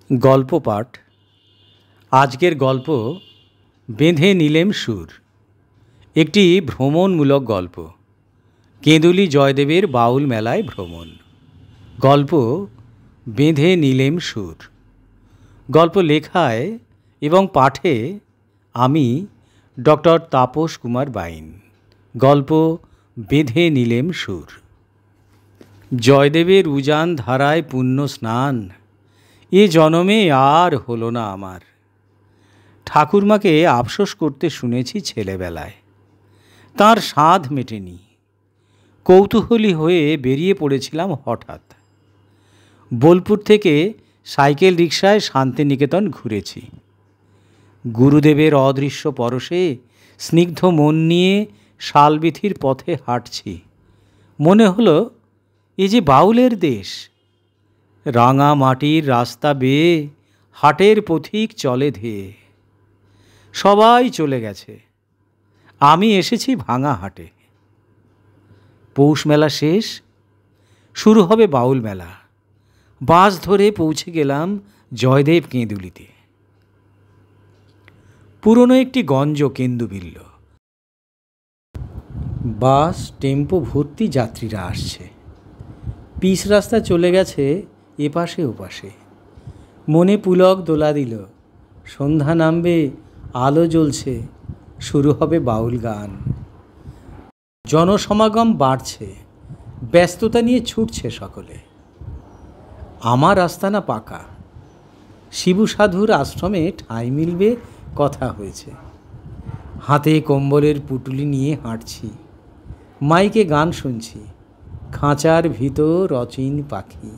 গল্প পাঠ। আজকের গল্প বেঁধে নিলেম সুর। একটি ভ্রমণমূলক গল্প। কেঁদুলি জয়দেবের বাউল মেলায় ভ্রমণ। গল্প বেঁধে নিলেম সুর। গল্প লেখায় এবং পাঠে আমি ডক্টর তাপস কুমার বাইন। গল্প বেঁধে নিলেম সুর। জয়দেবের উজান ধারায় পুণ্য স্নান এ জনমে আর হলো না আমার। ঠাকুরমাকে আফসোস করতে শুনেছি ছেলেবেলায়, তার স্বাদ মেটেনি। কৌতূহলী হয়ে বেরিয়ে পড়েছিলাম হঠাৎ। বোলপুর থেকে সাইকেল রিকশায় শান্তিনিকেতন ঘুরেছি। গুরুদেবের অদৃশ্য পরশে স্নিগ্ধ মন নিয়ে শালবিথির পথে হাঁটছি। মনে হলো এ যে বাউলের দেশ। রাঙা মাটির রাস্তা বেয়ে হাটের পথিক চলে ধেয়ে। সবাই চলে গেছে, আমি এসেছি ভাঙা হাটে। পৌষ মেলা শেষ, শুরু হবে বাউল মেলা। বাস ধরে পৌঁছে গেলাম জয়দেব কেঁদুলিতে। পুরনো একটি গঞ্জ কেন্দুবিল্ল। বাস টেম্পো ভর্তি যাত্রীরা আসছে। পিচ রাস্তা চলে গেছে এপাশে ওপাশে। মনে পুলক দোলা দিল, সন্ধ্যা নামবে, আলো জ্বলছে, শুরু হবে বাউল গান। জনসমাগম বাড়ছে, ব্যস্ততা নিয়ে ছুটছে সকলে। আমার আস্তানা পাকা। শিবু সাধুর আশ্রমে ঠাঁই মিলবে কথা হয়েছে। হাতে কম্বলের পুটুলি নিয়ে হাঁটছি, মাইকে গান শুনছি। খাঁচার ভিতর অচিন পাখি।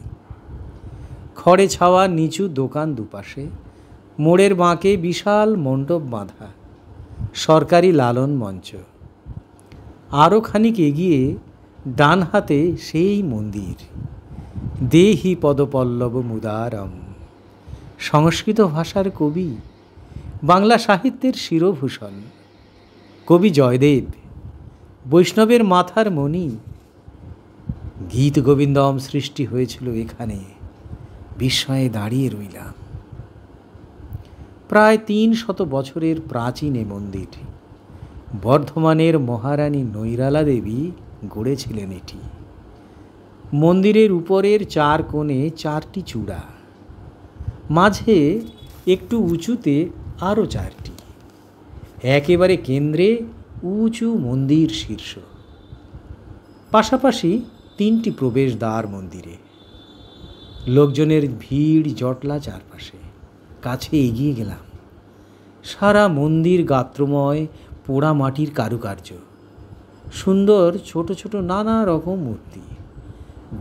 খড়ে ছাওয়া নিচু দোকান দুপাশে। মোড়ের বাঁকে বিশাল মণ্ডপ বাঁধা, সরকারি লালন মঞ্চ। আরও খানিক এগিয়ে ডান হাতে সেই মন্দির। দেহি পদপল্লব মুদারম। সংস্কৃত ভাষার কবি, বাংলা সাহিত্যের শিরোভূষণ কবি জয়দেব, বৈষ্ণবের মাথার মণি। গীত গোবিন্দম সৃষ্টি হয়েছিল এখানে। বিস্ময়ে দাঁড়িয়ে রইলাম। প্রায় ৩০০ বছরের প্রাচীন এ মন্দির। বর্ধমানের মহারানী নৈরালা দেবী গড়েছিলেন এটি। মন্দিরের উপরের ৪ কোণে ৪টি চূড়া, মাঝে একটু উঁচুতে আরও ৪টি। একেবারে কেন্দ্রে উঁচু মন্দির শীর্ষ। পাশাপাশি ৩টি প্রবেশদ্বার মন্দিরে। লোকজনের ভিড় জটলা চারপাশে। কাছে এগিয়ে গেলাম। সারা মন্দির গাত্রময় পোড়া মাটির কারুকার্য। সুন্দর ছোট ছোট নানা রকম মূর্তি।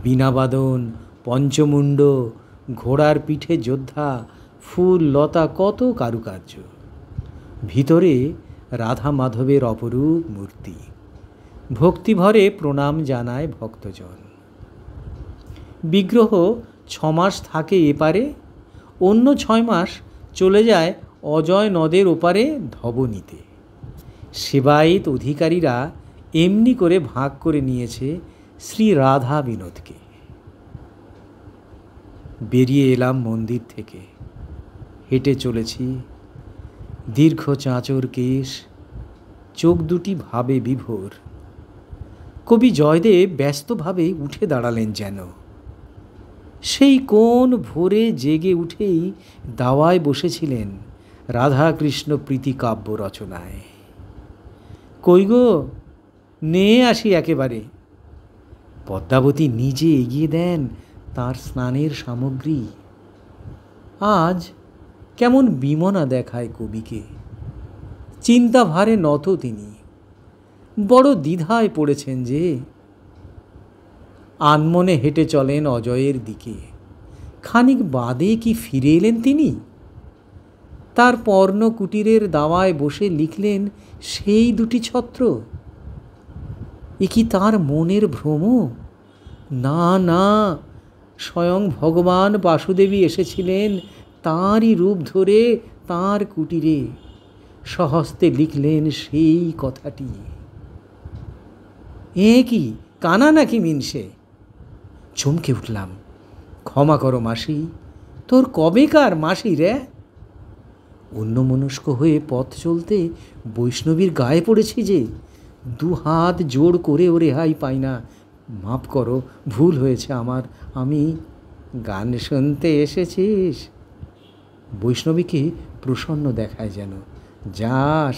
বীণাবাদন, পঞ্চমুণ্ড, ঘোড়ার পিঠে যোদ্ধা, ফুল লতা, কত কারুকার্য। ভিতরে রাধা মাধবের অপরূপ মূর্তি। ভক্তিভরে প্রণাম জানায় ভক্তজন। বিগ্রহ ৬ মাস থাকে এপারে, অন্য ৬ মাস চলে যায় অজয় নদের ওপারে ধবনীতে। সেবায়িত অধিকারীরা এমনি করে ভাগ করে নিয়েছে শ্রী রাধা বিনোদকে। বেরিয়ে এলাম মন্দির থেকে। হেঁটে চলেছি। দীর্ঘ চাঁচর কেশ, চোখ দুটি ভাবে বিভোর। কবি জয়দেব ব্যস্তভাবে উঠে দাঁড়ালেন যেন। সেই কোন ভোরে জেগে উঠেই দাওয়ায় বসেছিলেন রাধাকৃষ্ণ প্রীতি কাব্য রচনায়। কই গো, নিয়ে আসি একেবারে। পদ্মাবতী নিজে এগিয়ে দেন তার স্নানের সামগ্রী। আজ কেমন বিমনা দেখায় কবিকে। চিন্তা ভারে নত তিনি। বড় দ্বিধায় পড়েছেন যে। আনমনে হেঁটে চলেন অজয়ের দিকে। খানিক বাদে কি ফিরে এলেন তিনি। তার পর্ণ কুটিরের দাওয়ায় বসে লিখলেন সেই ২টি ছত্র। এ কি তার মনের ভ্রম? না না, স্বয়ং ভগবান বাসুদেবী এসেছিলেন তাঁরই রূপ ধরে তাঁর কুটিরে। স্বহস্তে লিখলেন সেই কথাটি। এ কি কানা নাকি মিনসে? চমকে উঠলাম। ক্ষমা করো মাসি, তোর কবেকার মাসি রে? অন্যমনস্ক হয়ে পথ চলতে বৈষ্ণবীর গায়ে পড়েছি যে, দু হাত জোড় করে ও রেহাই পাই না। মাপ করো, ভুল হয়েছে আমার। আমি গান শুনতে এসেছিস? বৈষ্ণবীকে প্রসন্ন দেখায় যেন। যাস,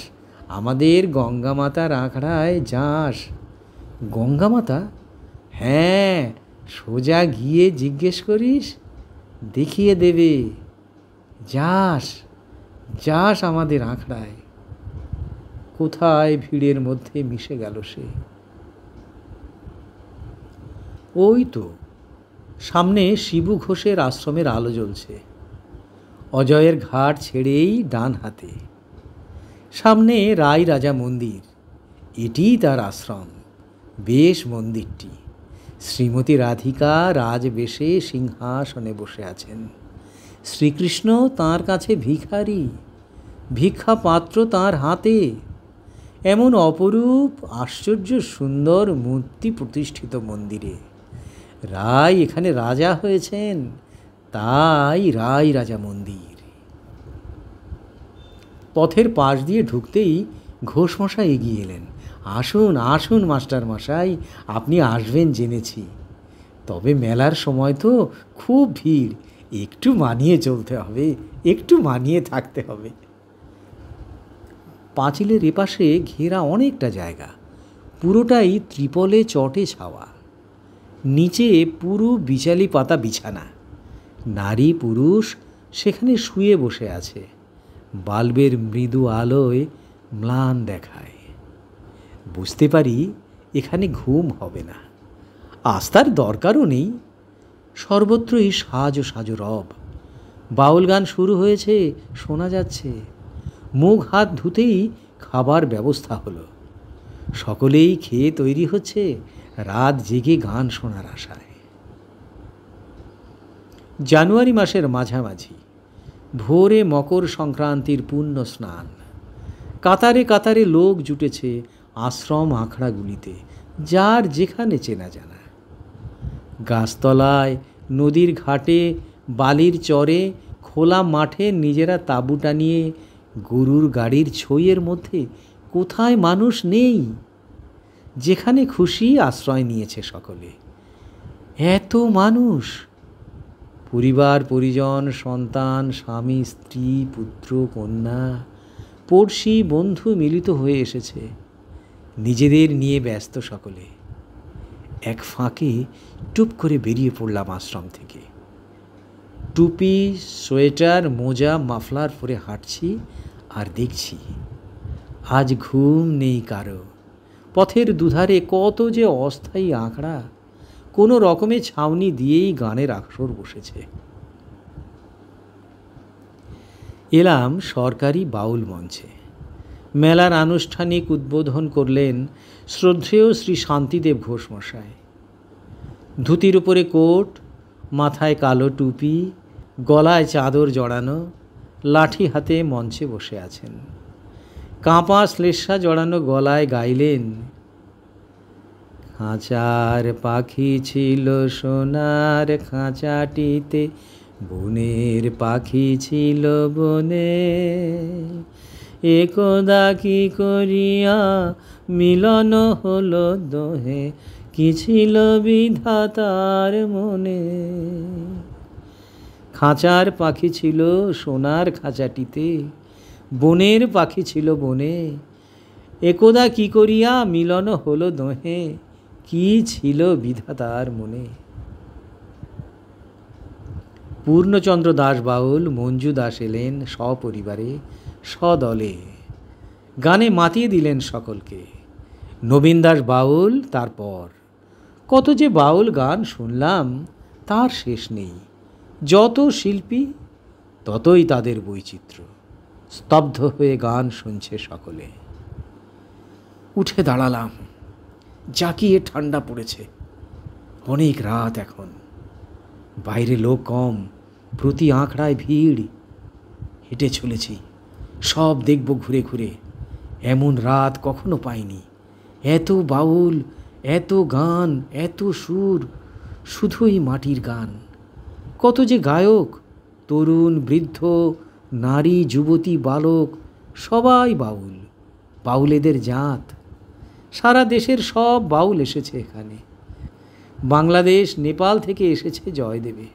আমাদের গঙ্গামাতার আখড়ায় যাস। গঙ্গামাতা? হ্যাঁ, সোজা গিয়ে জিজ্ঞেস করিস, দেখিয়ে দেবে। যাস, যাস আমাদের আখড়ায়। কোথায় ভিড়ের মধ্যে মিশে গেল সে। ওই তো সামনে শিবু ঘোষের আশ্রমের আলো জ্বলছে। অজয়ের ঘাট ছেড়েই ডান হাতে সামনে রায় রাজা মন্দির। এটিই তার আশ্রম। বেশ মন্দিরটি। শ্রীমতী রাধিকা রাজবেশে সিংহাসনে বসে আছেন। শ্রীকৃষ্ণ তাঁর কাছে ভিখারি, ভিক্ষা পাত্র তাঁর হাতে। এমন অপরূপ আশ্চর্য সুন্দর মূর্তি প্রতিষ্ঠিত মন্দিরে রায় এখানে রাজা হয়েছেন, তাই রায় রাজা মন্দির। পথের পাশ দিয়ে ঢুকতেই ঘোষমশাই এগিয়ে এলেন। আসুন আসুন মাস্টার মশাই, আপনি আসবেন জেনেছি, তবে মেলার সময় তো খুব ভিড়, একটু মানিয়ে চলতে হবে, একটু মানিয়ে থাকতে হবে। পাঁচিলের এপাশে ঘেরা অনেকটা জায়গা, পুরোটাই ত্রিপলে চটে ছাওয়া। নিচে পুরো বিচালি পাতা বিছানা। নারী পুরুষ সেখানে শুয়ে বসে আছে। বাল্বের মৃদু আলোয় ম্লান দেখায়। বুঝতে পারি এখানে ঘুম হবে না। আস্থার দরকারও নেই। সর্বত্রই সাজো সাজো রব। বাউল গান শুরু হয়েছে, শোনা যাচ্ছে। মুখ হাত ধুতেই খাবার ব্যবস্থা হলো। সকলেই খেয়ে তৈরি হচ্ছে রাত জেগে গান শোনার আশায়। জানুয়ারি মাসের মাঝামাঝি, ভোরে মকর সংক্রান্তির পুণ্য স্নান। কাতারে কাতারে লোক জুটেছে আশ্রম আখড়াগুলিতে, যার যেখানে চেনা জানা। গাছতলায়, নদীর ঘাটে, বালির চরে, খোলা মাঠে নিজেরা তাঁবু টানিয়ে গরুর গাড়ির ছইয়ের মধ্যে কোথায় মানুষ নেই? যেখানে খুশি আশ্রয় নিয়েছে সকলে। এত মানুষ, পরিবার পরিজন, সন্তান, স্বামী স্ত্রী, পুত্র কন্যা, পড়শি বন্ধু মিলিত হয়ে এসেছে। নিজেদের নিয়ে ব্যস্ত সকলে। এক ফাঁকে টুপ করে বেরিয়ে পড়লাম আশ্রম থেকে। টুপি, সোয়েটার, মোজা, মাফলার পরে হাঁটছি আর দেখছি আজ ঘুম নেই কারো। পথের দুধারে কত যে অস্থায়ী আঁকড়া, কোনো রকমে ছাউনি দিয়েই গানের আসর বসেছে। এলাম সরকারি বাউল মঞ্চে। মেলার আনুষ্ঠানিক উদ্বোধন করলেন শ্রদ্ধেয় শ্রী শান্তিদেব ঘোষ মশাই। ধুতির উপরে কোট, মাথায় কালো টুপি, গলায় চাদর জড়ানো, লাঠি হাতে মঞ্চে বসে আছেন। কাঁপা শ্লেষা জড়ানো গলায় গাইলেন, খাঁচার পাখি ছিল সোনার খাঁচাটিতে, বনের পাখি ছিল বনে, একদা কি করিয়া মিলন হলো দোহে, কি ছিল বিধাতার মনে। খাঁচার পাখি ছিল সোনার খাঁচাটিতে, বনের পাখি ছিল বনে, একদা কি করিয়া মিলন হলো দোহে, কি ছিল বিধাতার মনে। পূর্ণচন্দ্র দাস বাউল, মঞ্জু দাস এলেন সপরিবারে সদলে। গানে মাতিয়ে দিলেন সকলকে। নবীন দাস বাউল তারপর। কত যে বাউল গান শুনলাম তার শেষ নেই। যত শিল্পী ততই তাদের বৈচিত্র্য। স্তব্ধ হয়ে গান শুনছে সকলে। উঠে দাঁড়ালাম। জাঁকিয়ে ঠান্ডা পড়েছে। অনেক রাত এখন। বাইরে লোক কম, প্রতি আঁকড়ায় ভিড়। হেঁটে চলেছি, সব দেখব ঘুরে ঘুরে। এমন রাত কখনো পাইনি। এত বাউল, এত গান, এত সুর, শুধুই মাটির গান। কত যে গায়ক, তরুণ বৃদ্ধ, নারী যুবতী বালক সবাই বাউল, বাউলেদের জাত। সারা দেশের সব বাউল এসেছে এখানে। বাংলাদেশ নেপাল থেকে এসেছে জয়দেবে,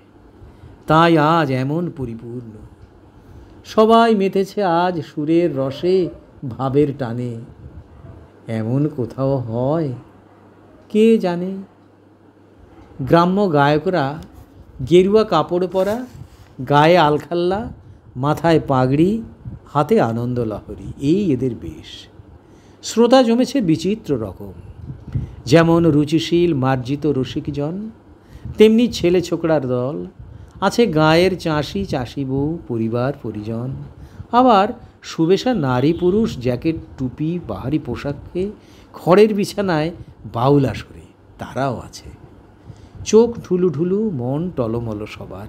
তাই আজ এমন পরিপূর্ণ। সবাই মেতেছে আজ সুরের রসে, ভাবের টানে। এমন কোথাও হয় কে জানে। গ্রাম্য গায়করা গেরুয়া কাপড় পরা, গায়ে আলখাল্লা, মাথায় পাগড়ি, হাতে আনন্দ লহরী, এই এদের বেশ। শ্রোতা জমেছে বিচিত্র রকম। যেমন রুচিশীল মার্জিত রসিকজন, তেমনি ছেলে ছোকরার দল। আছে গায়ের চাষি, চাষি বউ, পরিবার পরিজন। আবার সুবেশা নারী পুরুষ, জ্যাকেট টুপি বাহারি পোশাকে খড়ের বিছানায় বাউল আসরে, তারাও আছে। চোখ ঢুলু ঢুলু, মন টলমল সবার।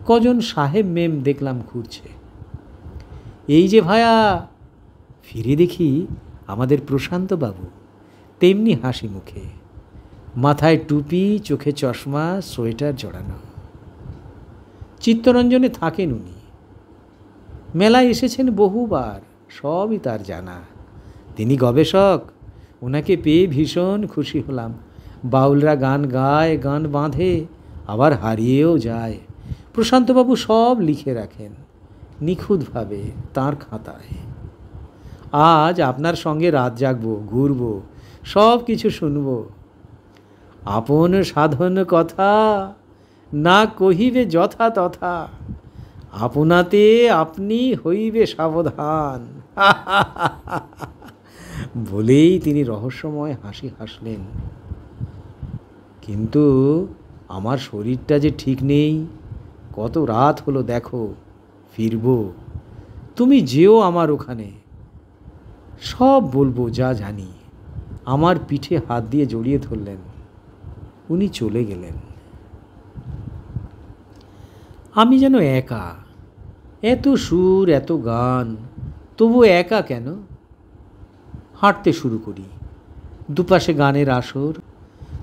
কজন সাহেব মেম দেখলাম ঘুরছে। এই যে ভায়া, ফিরে দেখি আমাদের প্রশান্তবাবু, তেমনি হাসি মুখে, মাথায় টুপি, চোখে চশমা, সোয়েটার জড়ানো। চিত্তরঞ্জনে থাকেন উনি। মেলায় এসেছেন বহুবার, সবই তার জানা। তিনি গবেষক, ওনাকে পেয়ে ভীষণ খুশি হলাম। বাউলরা গান গায়, গান বাঁধে, আবার হারিয়েও যায়। প্রশান্তবাবু সব লিখে রাখেন নিখুঁতভাবে তাঁর খাতায়। আজ আপনার সঙ্গে রাত জাগবো, ঘুরবো, সব কিছু শুনব। আপন সাধন কথা না কহিবে যথা তথা, আপনাতে আপনি হইবে সাবধান। বলেই তিনি রহস্যময় হাসি হাসলেন। কিন্তু আমার শরীরটা যে ঠিক নেই। কত রাত হলো দেখো, ফিরব। তুমি যেও আমার ওখানে, সব বলবো যা জানি। আমার পিঠে হাত দিয়ে জড়িয়ে ধরলেন। উনি চলে গেলেন। আমি যেন একা। এত সুর, এত গান, তবু একা কেন? হাঁটতে শুরু করি। দুপাশে গানের আসর,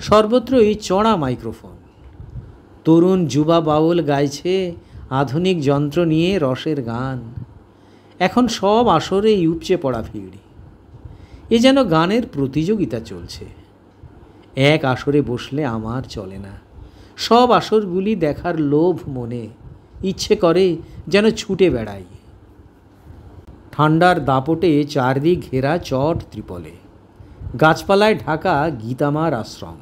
সর্বত্রই চড়া মাইক্রোফোন। তরুণ যুবা বাউল গাইছে আধুনিক যন্ত্র নিয়ে রসের গান। এখন সব আসরেই উপচে পড়া ভিড়। এ যেন গানের প্রতিযোগিতা চলছে। এক আসরে বসলে আমার চলে না। সব আসরগুলি দেখার লোভ মনে, ইচ্ছে করে যেন ছুটে বেড়াই। ঠান্ডার দাপটে চারদিক ঘেরা চট ত্রিপলে, গাছপালায় ঢাকা গীতামার আশ্রম।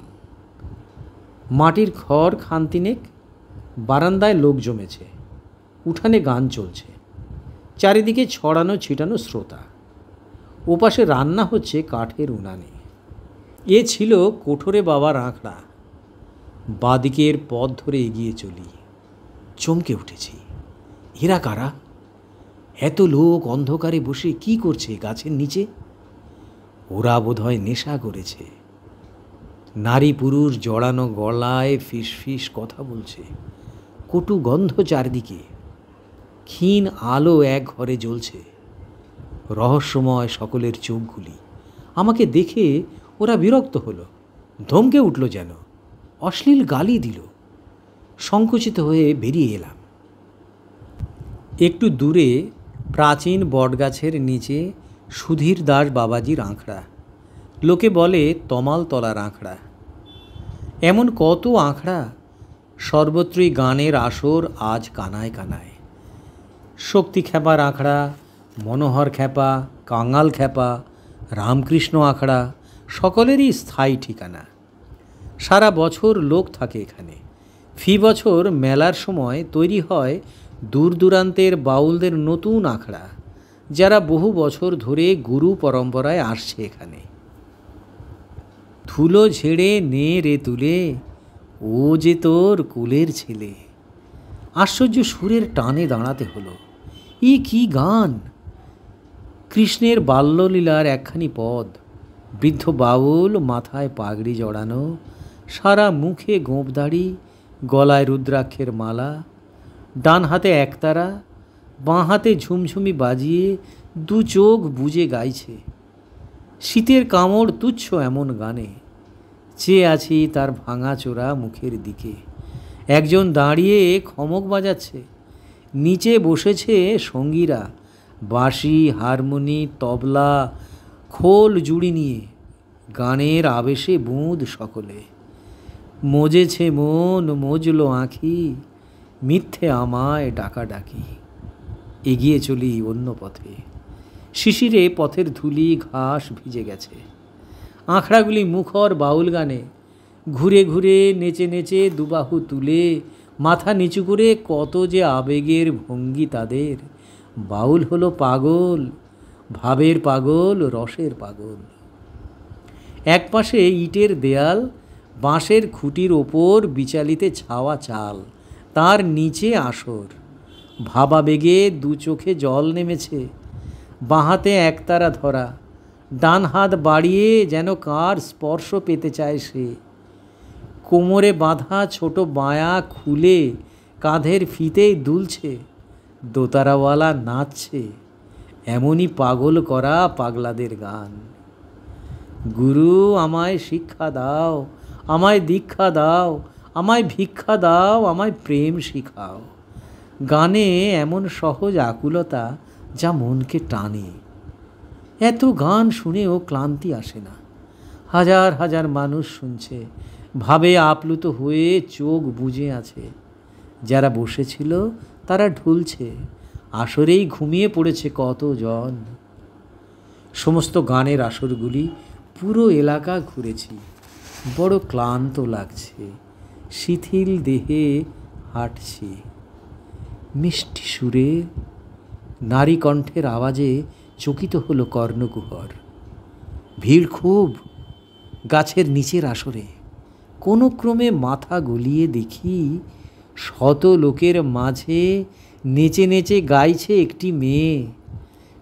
মাটির খড় খানতিনেক, বারান্দায় লোক জমেছে, উঠানে গান চলছে। চারিদিকে ছড়ানো ছিটানো শ্রোতা। ওপাশে রান্না হচ্ছে কাঠের উনানে। এ ছিল কোঠরে বাবার আঁকড়া। বাদিকের পথ ধরে এগিয়ে চলি। চমকে উঠেছি। এরা কারা? এত লোক অন্ধকারে বসে কি করছে গাছের নিচে? ওরা বোধহয় নেশা করেছে। নারী পুরুষ জড়ানো গলায় ফিস ফিস কথা বলছে। কটু গন্ধ চারদিকে। ক্ষীণ আলো এক ঘরে জ্বলছে। রহস্যময় সকলের চোখগুলি। আমাকে দেখে ওরা বিরক্ত হলো, ধমকে উঠল যেন, অশ্লীল গালি দিল। সংকুচিত হয়ে বেরিয়ে এলাম। একটু দূরে প্রাচীন বটগাছের নিচে সুধীর দাস বাবাজির আঁকড়া। লোকে বলে তমালতলার আঁকড়া। এমন কত আঁকড়া, সর্বত্রই গানের আসর আজ কানায় কানায়। শক্তি খ্যাপার আঁকড়া, মনোহর খ্যাপা, কাঙাল খ্যাপা, রামকৃষ্ণ আঁকড়া, সকলেরই স্থায়ী ঠিকানা। সারা বছর লোক থাকে এখানে। ফি বছর মেলার সময় তৈরি হয় দূর দূরান্তের বাউলদের নতুন আঁকড়া, যারা বহু বছর ধরে গুরু পরম্পরায় আসছে এখানে। ধুলো ঝেড়ে নে রে তুলে, ও যে তোর কুলের ছেলে। আশ্চর্য সুরের টানে দাঁড়াতে হলো। ই কি গান! কৃষ্ণের বাল্যলীলার একখানি পদ। বৃদ্ধ বাউল, মাথায় পাগড়ি জড়ানো, সারা মুখে গোঁপদাড়ি, গলায় রুদ্রাক্ষের মালা, ডান হাতে একতারা, বাঁ হাতে ঝুমঝুমি বাজিয়ে দু চোখ বুজে গাইছে। শীতের কামড় তুচ্ছ এমন গানে। চেয়ে আছি তার ভাঙাচোরা মুখের দিকে। একজন দাঁড়িয়ে খমক বাজাচ্ছে, নিচে বসেছে সঙ্গীরা বাঁশি, হারমোনি, তবলা, খোল জুড়ি নিয়ে। গানের আবেশে বুঁদ সকলে। মজেছে মন, মজলো আঁখি, মিথ্যে আমায় ডাকাডাকি। এগিয়ে চলি অন্য পথে। শিশিরে পথের ধুলি, ঘাস ভিজে গেছে। আঁখড়াগুলি মুখর বাউল গানে। ঘুরে ঘুরে, নেচে নেচে, দুবাহু তুলে, মাথা নিচু করে, কত যে আবেগের ভঙ্গি তাদের। বাউল হলো পাগল, ভাবের পাগল, রসের পাগল। একপাশে ইটের দেয়াল, বাঁশের খুঁটির ওপর বিচালিতে ছাওয়া চাল, তার নিচে আসর। ভাবাবেগে দু চোখে জল নেমেছে। বাঁ হাতে একতারা ধরা, ডান হাত বাড়িয়ে যেন কার স্পর্শ পেতে চায় সে। কোমরে বাঁধা ছোট বায়া খুলে কাঁধের ফিতেই দুলছে। দোতারাওয়ালা নাচছে। এমনই পাগল করা পাগলাদের গান। গুরু আমায় শিক্ষা দাও, আমায় দীক্ষা দাও, আমায় ভিক্ষা দাও, আমায় প্রেম শিখাও। গানে এমন সহজ আকুলতা যা মনকে টানে। এত গান শুনেও ক্লান্তি আসে না। হাজার হাজার মানুষ শুনছে, ভাবে আপ্লুত হয়ে চোখ বুজে আছে। যারা বসেছিল তারা ঢুলছে, আসরেই ঘুমিয়ে পড়েছে কতজন। সমস্ত গানের আসরগুলি পুরো এলাকা ঘুরেছি। বড় ক্লান্ত লাগছে, শিথিল দেহে হাঁটছি। মিষ্টি সুরে, নারী কণ্ঠের আওয়াজে চকিত হলো কর্ণকুহর। ভিড় খুব। গাছের নিচের আসরে কোনো ক্রমে মাথা গলিয়ে দেখি শত লোকের মাঝে নেচে নেচে গাইছে একটি মেয়ে।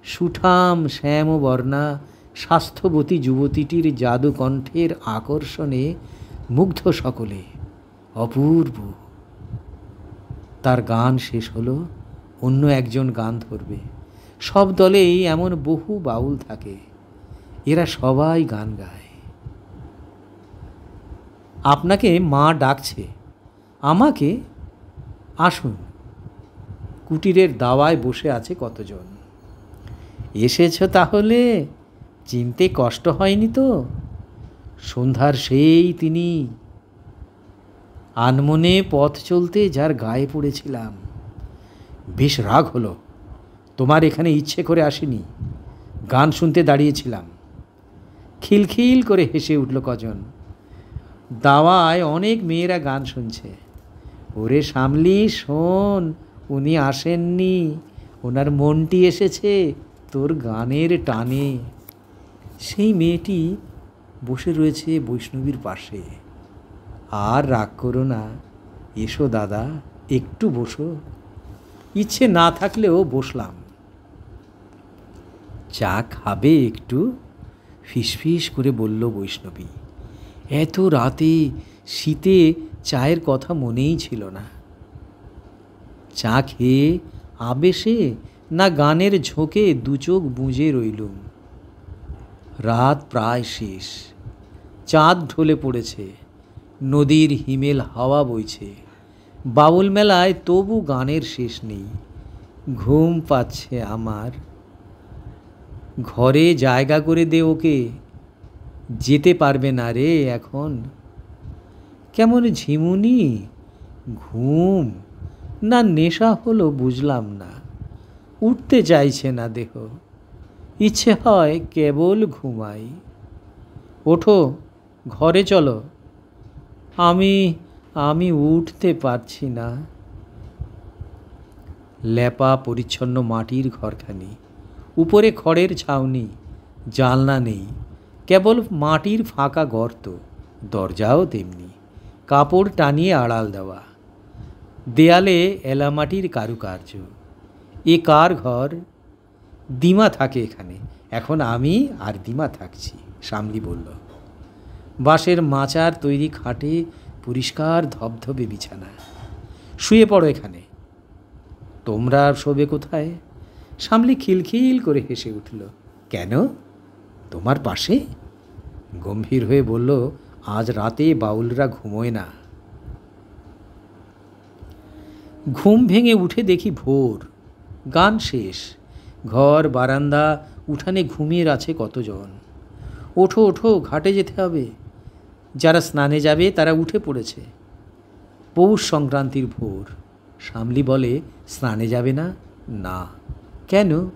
সুঠাম শ্যামবর্ণা স্বাস্থ্যবতী যুবতীটির জাদু কণ্ঠের আকর্ষণে মুগ্ধ সকলে। অপূর্ব। তার গান শেষ হলো, অন্য একজন গান ধরবে। সব দলেই এমন বহু বাউল থাকে, এরা সবাই গান গায়। আপনাকে মা ডাকছে। আমাকে? আসুন। কুটিরের দাওয়ায় বসে আছে কতজন। এসেছ তাহলে? চিনতে কষ্ট হয়নি তো? সন্ধ্যার সেই তিনি, আনমনে পথ চলতে যার গায়ে পড়েছিলাম। বেশ রাগ হলো। তোমার এখানে ইচ্ছে করে আসিনি, গান শুনতে দাঁড়িয়েছিলাম। খিলখিল করে হেসে উঠল কজন। দাওয়ায় অনেক মেয়েরা গান শুনছে। ওরে সামলি, শোন, উনি আসেননি, ওনার মনটি এসেছে তোর গানের টানে। সেই মেয়েটি বসে রয়েছে বৈষ্ণবীর পাশে। আর রাগ করো না, এসো দাদা, একটু বসো। ইচ্ছে না থাকলেও বসলাম। চা খাবে একটু? ফিসফিস করে বলল বৈষ্ণবী। এত রাতে শীতে চায়ের কথা মনেই ছিল না। চা খেয়ে আবেশে না গানের ঝোঁকে দু চোখ বুজে রইলুম। রাত প্রায় শেষ। চাঁদ ঢলে পড়েছে। নদীর হিমেল হাওয়া বইছে। বাউল মেলায় তবু গানের শেষ নেই। ঘুম পাচ্ছে আমার। ঘরে জায়গা করে দে ওকে, যেতে পারবে না রে এখন। কেমন ঝিমুনি, ঘুম না নেশা হলো বুঝলাম না। উঠতে চাইছে না দেহ, ইচ্ছে হয় কেবল ঘুমাই। ওঠো, ঘরে চলো। আমি উঠতে পারছি না। ল্যাপা পরিচ্ছন্ন মাটির ঘরখানি, উপরে খড়ের ছাউনি, জানলা নেই, কেবল মাটির ফাঁকা গর্ত। দরজাও তেমনি, কাপড় টানিয়ে আড়াল দেওয়া। দেয়ালে এলামাটির কারুকার্য। এ কার ঘর? দিমা থাকে এখানে। এখন আমি আর দিমা থাকছি, সামলি বলল। বাঁশের মাচার তৈরি খাটে পরিষ্কার ধবধবে বিছানা। শুয়ে পড়ো এখানে। তোমরা শোবে কোথায়? সামলি খিলখিল করে হেসে উঠল। কেন, তোমার পাশে? গম্ভীর হয়ে বলল, আজ রাতে বাউলরা ঘুমোয় না। ঘুম ভেঙে উঠে দেখি ভোর, গান শেষ। ঘর, বারান্দা, উঠানে ঘুমিয়ে আছে কতজন। ওঠো ওঠো, ঘাটে যেতে হবে। যারা স্নানে যাবে তারা উঠে পড়েছে। পৌষ সংক্রান্তির ভোর। শামলি বলে, স্নানে যাবে না? না। কেন?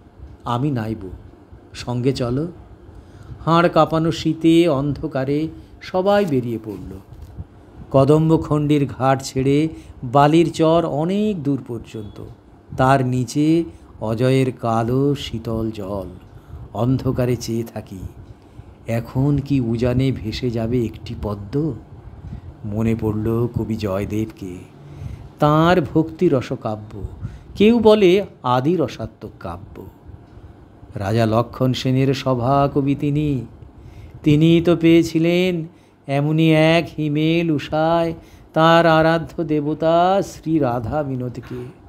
আমি নাইব। সঙ্গে চলো। হাড় কাঁপানো শীতে অন্ধকারে সবাই বেরিয়ে পড়ল। কদম্বখণ্ডির ঘাট ছেড়ে বালির চর অনেক দূর পর্যন্ত। তার নিচে অজয়ের কালো শীতল জল। অন্ধকারে চেয়ে থাকি, এখন কি উজানে ভেসে যাবে একটি পদ্ম? মনে পড়ল কবি জয়দেবকে, তাঁর ভক্তি রসকাব্য, কেউ বলে আদি রসাত্মক কাব্য। রাজা লক্ষণ সেনের সভাকবি তিনি। তিনিই তো পেয়েছিলেন এমনি এক হিমেল উষায় তাঁর আরাধ্য দেবতা শ্রী রাধা বিনোদকে।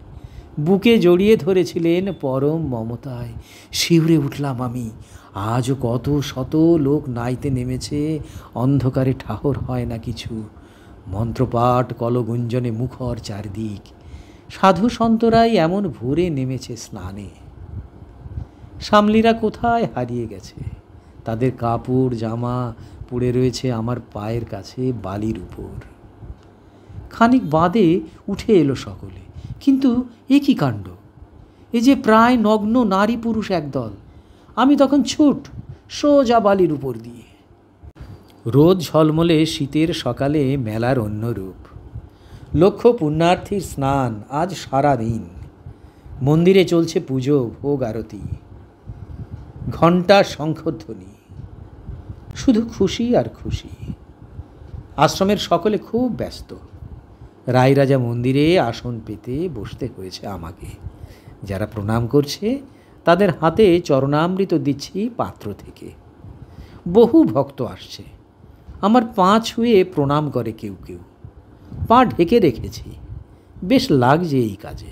বুকে জড়িয়ে ধরেছিলেন পরম মমতায়। শিউরে উঠলাম আমি। আজও কত শত লোক নাইতে নেমেছে, অন্ধকারে ঠাহর হয় না কিছু। মন্ত্রপাঠ কলগুঞ্জনে মুখর চারদিক। সাধু সন্তরাই এমন ভোরে নেমেছে স্নানে। শামলিরা কোথায় হারিয়ে গেছে? তাদের কাপড় জামা পড়ে রয়েছে আমার পায়ের কাছে বালির উপর। খানিক বাদে উঠে এলো সকলে। কিন্তু এ কী কাণ্ড! এ যে প্রায় নগ্ন নারী পুরুষ একদল। আমি তখন ছুট, সোজা বালির উপর দিয়ে। রোদ ঝলমলে শীতের সকালে মেলার অন্য রূপ। লক্ষ পুণ্যার্থীর স্নান আজ সারা দিন। মন্দিরে চলছে পুজো, ভোগ আরতি, ঘণ্টা শঙ্খধ্বনি। শুধু খুশি আর খুশি। আশ্রমের সকলে খুব ব্যস্ত। রায়রাজা মন্দিরে আসন পেতে বসতে হয়েছে আমাকে। যারা প্রণাম করছে তাদের হাতে চরণামৃত দিচ্ছি পাত্র থেকে। বহু ভক্ত আসছে। আমার পা ছুঁয়ে প্রণাম করে কেউ কেউ। পা ঢেকে রেখেছি। বেশ লাগছে এই কাজে।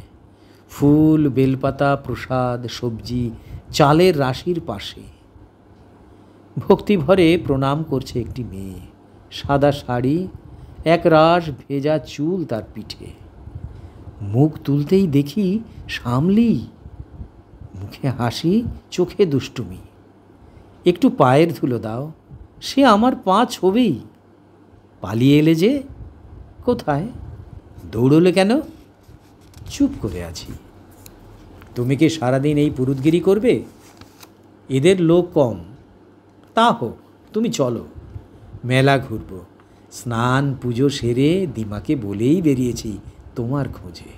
ফুল, বেলপাতা, প্রসাদ, সবজি চালের রাশির পাশে। ভক্তিভরে প্রণাম করছে একটি মেয়ে। সাদা শাড়ি, একরাশ ভেজা চুল তার পিঠে। মুখ তুলতেই দেখি শামলি। মুখে হাসি, চোখে দুষ্টুমি। একটু পায়ের ধুলো দাও। সে আমার পা ছোবেই। পালিয়ে এলে যে? কোথায়? দৌড়লে কেন? চুপ করে আছি। তুমি কি সারাদিন এই পুরুতগিরি করবে? এদের লোক কম। তা হোক, তুমি চলো, মেলা ঘুরব। স্নান পুজো সেরে দিমাকে বলেই বেরিয়েছি তোমার খোঁজে।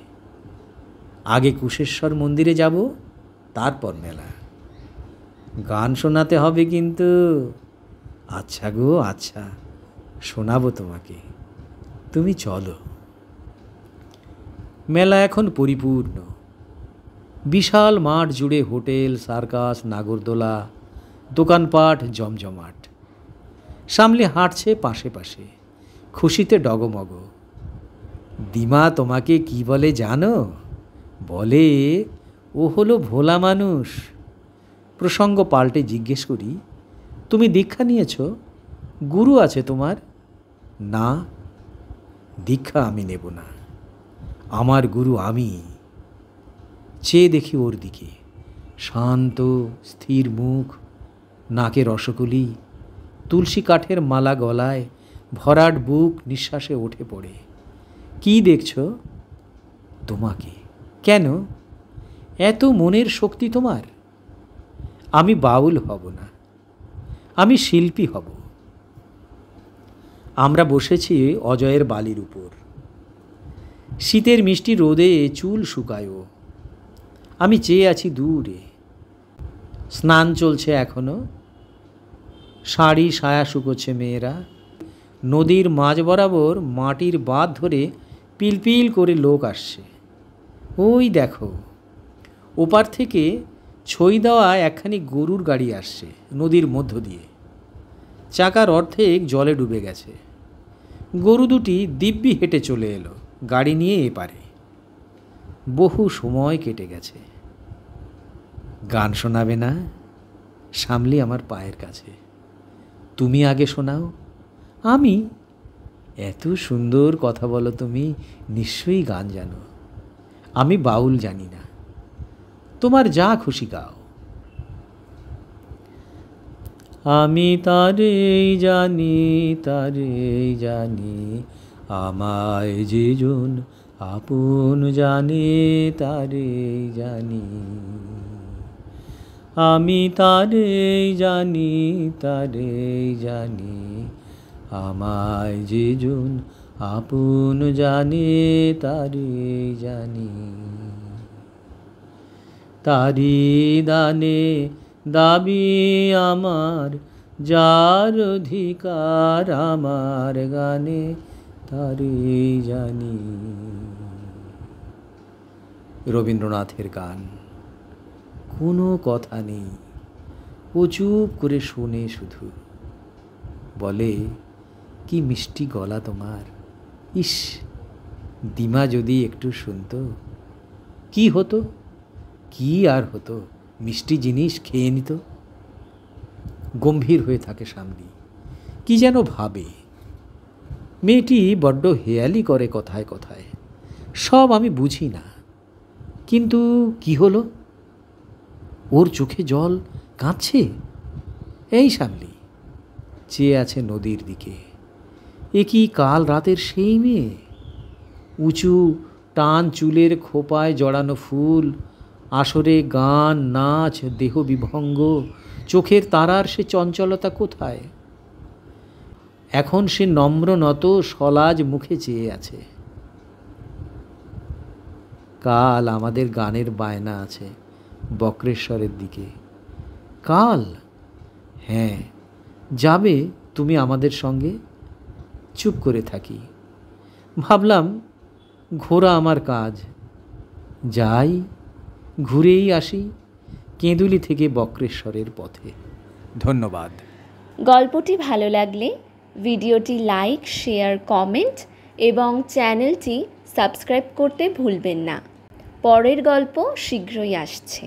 আগে কুশেশ্বর মন্দিরে যাব, তারপর মেলা। গান শোনাতে হবে কিন্তু। আচ্ছা গো আচ্ছা, শোনাবো তোমাকে। তুমি চলো। মেলা এখন পরিপূর্ণ। বিশাল মাঠ জুড়ে হোটেল, সার্কাস, নাগরদোলা, দোকানপাট জমজমাট। সামলে হাঁটছে পাশে পাশে, খুশিতে ডগমগ। দিমা তোমাকে কি বলে জানো? বলে ও হলো ভোলা মানুষ। প্রসঙ্গ পাল্টে জিজ্ঞেস করি, তুমি দীক্ষা নিয়েছ? গুরু আছে তোমার? না, দীক্ষা আমি নেব না। আমার গুরু আমি। চেয়ে দেখি ওর দিকে। শান্ত স্থির মুখ, নাকে রসকলি, তুলসী কাঠের মালা গলায়, ভরাট বুক নিঃশ্বাসে ওঠে পড়ে। কি দেখছ? তোমাকে। কেন? এত মনের শক্তি তোমার? আমি বাউল হব না, আমি শিল্পী হব। আমরা বসেছি অজয়ের বালির উপর। শীতের মিষ্টি রোদে চুল শুকায় ও। আমি চেয়ে আছি দূরে। স্নান চলছে এখনো। শাড়ি সায়া শুকোচ্ছে মেয়েরা। নদীর মাঝ বরাবর মাটির বাঁধ ধরে পিলপিল করে লোক আসছে। ওই দেখো, ওপার থেকে ছই দেওয়া একখানি গরুর গাড়ি আসছে নদীর মধ্য দিয়ে। চাকার অর্ধেক জলে ডুবে গেছে। গরু দুটি দিব্যি হেঁটে চলে এলো গাড়ি নিয়ে এপারে। বহু সময় কেটে গেছে। গান শোনাবে না? সামলি আমার পায়ের কাছে। তুমি আগে শোনাও। আমি? এত সুন্দর কথা বলো তুমি, নিশ্চয়ই গান জানো। আমি বাউল জানি না, তোমার যা খুশি গাও। আমি তারেই জানি, তারেই জানি, আমায় যেজন আপন জানে, তারেই জানি। আমি তারেই জানি, তারেই জানি, আমায় যেজন আপন জানে, তারেই জানি। তারি দানে দাবি আমার, যার অধিকার আমার গানে, তারেই জানি। রবীন্দ্রনাথের গান। কোনো কথা নেই, ও চুপ করে শোনে শুধু। বলে, কি মিষ্টি গলা তোমার, ইস, দিমা যদি একটু শুনতো। কি হতো, কি আর হতো, মিষ্টি জিনিস খেয়ে নিত। গম্ভীর হয়ে থাকে সামনে, কি যেন ভাবে। মেয়েটি বড্ড হেয়ালি করে কথায় কথায়, সব আমি বুঝি না। কিন্তু কি হলো, ওর চোখে জল কাঁদছে। এই সামলি চেয়ে আছে নদীর দিকে। এ কি কাল রাতের সেই মেয়ে? উঁচু টান চুলের খোপায় জড়ানো ফুল, আসরে গান নাচ, দেহ বিভঙ্গ, চোখের তারার সে চঞ্চলতা কোথায়? এখন সে নম্র নত সলাজ মুখে চেয়ে আছে। কাল আমাদের গানের বায়না আছে বক্রেশ্বরের দিকে। কাল? হ্যাঁ, যাবে তুমি আমাদের সঙ্গে? চুপ করে থাকি। ভাবলাম ঘোরা আমার কাজ, যাই, ঘুরেই আসি কেঁদুলি থেকে বক্রেশ্বরের পথে। ধন্যবাদ। গল্পটি ভালো লাগলে ভিডিওটি লাইক, শেয়ার, কমেন্ট এবং চ্যানেলটি সাবস্ক্রাইব করতে ভুলবেন না। পরের গল্প শীঘ্রই আসছে।